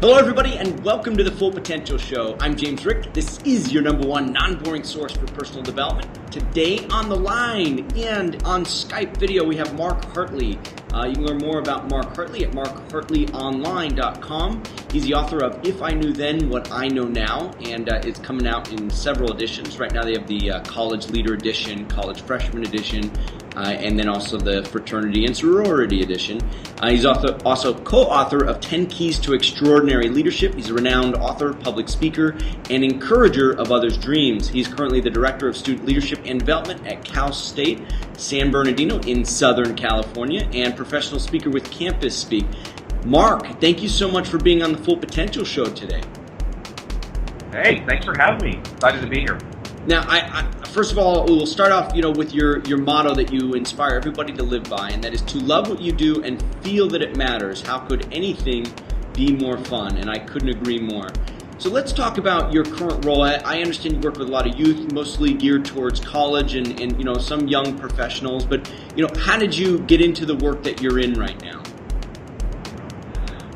Hello everybody and welcome to the Full Potential Show. I'm James Rick. This is your number one non-boring source for personal development. Today on the line and on Skype video we have Mark Hartley. You can learn more about Mark Hartley at markhartleyonline.com. He's the author of If I Knew Then What I Know Now, and it's coming out in several editions. Right now they have the College Leader Edition, College Freshman Edition, and then also the Fraternity and Sorority Edition. He's also co-author of 10 Keys to Extraordinary Leadership. He's a renowned author, public speaker, and encourager of others' dreams. He's currently the Director of Student Leadership and Development at Cal State San Bernardino in Southern California, and professional speaker with Campus Speak. Mark, thank you so much for being on the Full Potential Show today. Hey, thanks for having me. Excited to be here. Now, I first of all, we'll start off, with your motto that you inspire everybody to live by, and that is to love what you do and feel that it matters. How could anything be more fun? And I couldn't agree more. So let's talk about your current role. I understand you work with a lot of youth, mostly geared towards college and some young professionals. But how did you get into the work that you're in right now?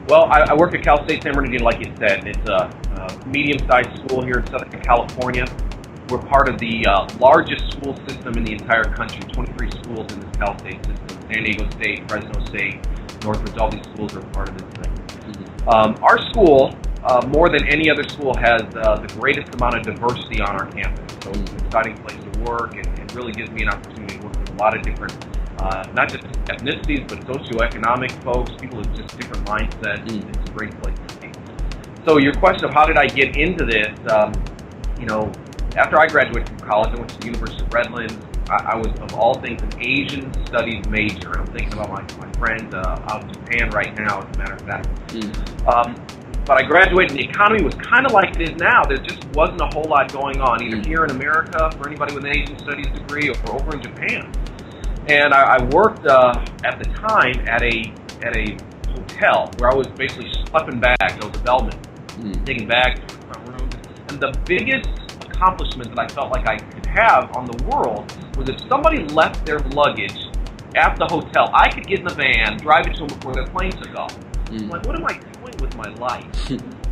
Well, I work at Cal State San Bernardino, like you said. It's a medium-sized school here in Southern California. We're part of the largest school system in the entire country, 23 schools in this Cal State system. San Diego State, Fresno State, Northridge, all these schools are part of this thing. Mm-hmm. Our school, more than any other school, has the greatest amount of diversity on our campus. So it's an exciting place to work and really gives me an opportunity to work with a lot of different, not just ethnicities, but socioeconomic folks, people with just different mindsets. Mm-hmm. It's a great place to be. So your question of how did I get into this, after I graduated from college, I went to the University of Redlands. I was, of all things, an Asian studies major. And I'm thinking about my friend out in Japan right now, as a matter of fact. But I graduated, and the economy was kind of like it is now. There just wasn't a whole lot going on, either here in America for anybody with an Asian studies degree or over in Japan. And I worked at the time at a hotel where I was basically schlepping bags. I was a bellman, taking bags to the front room. And the biggest accomplishment that I felt like I could have on the world was if somebody left their luggage at the hotel, I could get in the van, drive it to them before their plane took off. I'm like, what am I doing with my life?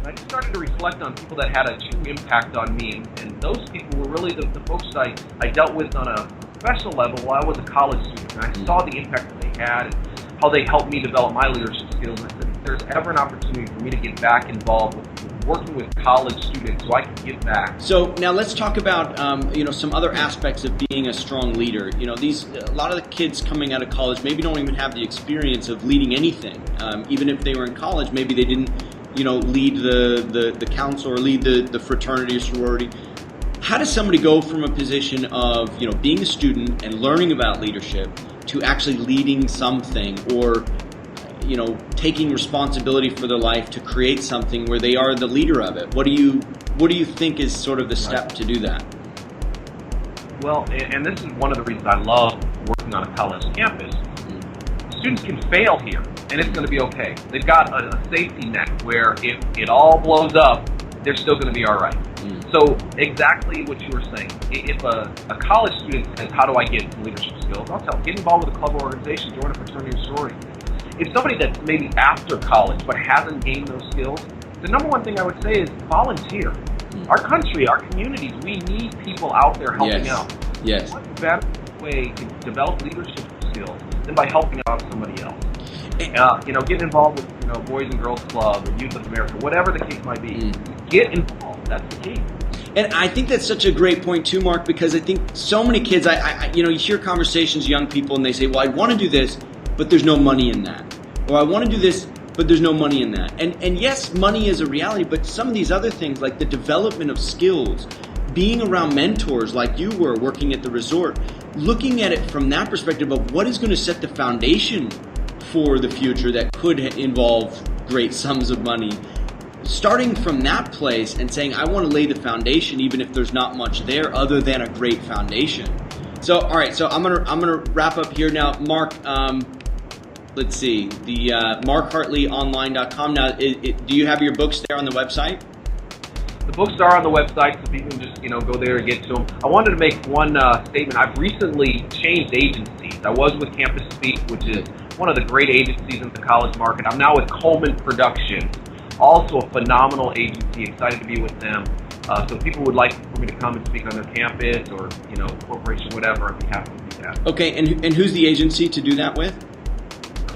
I just started to reflect on people that had a true impact on me, and those people were really the folks that I dealt with on a professional level while I was a college student, and I saw the impact that they had and how they helped me develop my leadership skills. And I said, if there's ever an opportunity for me to get back involved with working with college students so I can give back. So now let's talk about some other aspects of being a strong leader. A lot of the kids coming out of college maybe don't even have the experience of leading anything. Even if they were in college, maybe they didn't lead the council or lead the fraternity or sorority. How does somebody go from a position of being a student and learning about leadership to actually leading something, or taking responsibility for their life to create something where they are the leader of it? What do you think is sort of the step to do that? Well, and this is one of the reasons I love working on a college campus. Students can fail here, and it's going to be okay. They've got a safety net where if it all blows up, they're still going to be all right. So exactly what you were saying. If a college student says, how do I get leadership skills? I'll tell them, get involved with a club or organization, join a fraternity or sorority. If somebody that's maybe after college but hasn't gained those skills, the number one thing I would say is volunteer. Our country, our communities, we need people out there helping out. Yes. What's the better way to develop leadership skills than by helping out somebody else? Getting involved with Boys and Girls Club or Youth of America, whatever the case might be. Get involved. That's the key. And I think that's such a great point too, Mark, because I think so many kids, you hear conversations, young people, and they say, well, I want to do this, but there's no money in that. Or I want to do this, but there's no money in that. And yes, money is a reality, but some of these other things, like the development of skills, being around mentors like you were working at the resort, looking at it from that perspective of what is going to set the foundation for the future that could involve great sums of money. Starting from that place and saying, I want to lay the foundation even if there's not much there other than a great foundation. So, all right, so I'm gonna wrap up here now. Mark, let's see, the markhartleyonline.com. Now, do you have your books there on the website? The books are on the website, so people can just go there and get to them. I wanted to make one statement. I've recently changed agencies. I was with Campus Speak, which is one of the great agencies in the college market. I'm now with Coleman Productions. Also a phenomenal agency, excited to be with them. So if people would like for me to come and speak on their campus or, corporation, whatever, I'd be happy to do that. Okay, and who's the agency to do that with?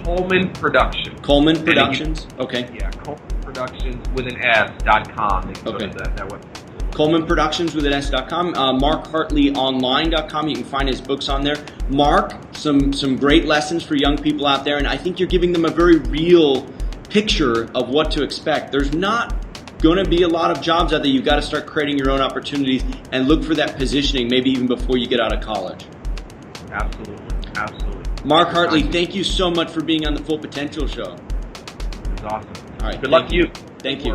Coleman Productions. Coleman Productions? Okay. Yeah, Coleman Productions with an S.com. They can go to that website. Coleman Productions with an S.com. MarkHartleyOnline.com. You can find his books on there. Mark, some great lessons for young people out there, and I think you're giving them a very real picture of what to expect. There's not going to be a lot of jobs out there. You've got to start creating your own opportunities and look for that positioning maybe even before you get out of college. Absolutely. Mark Hartley, thank you so much for being on the Full Potential Show. It was awesome. All right. Good luck to you. Thank you.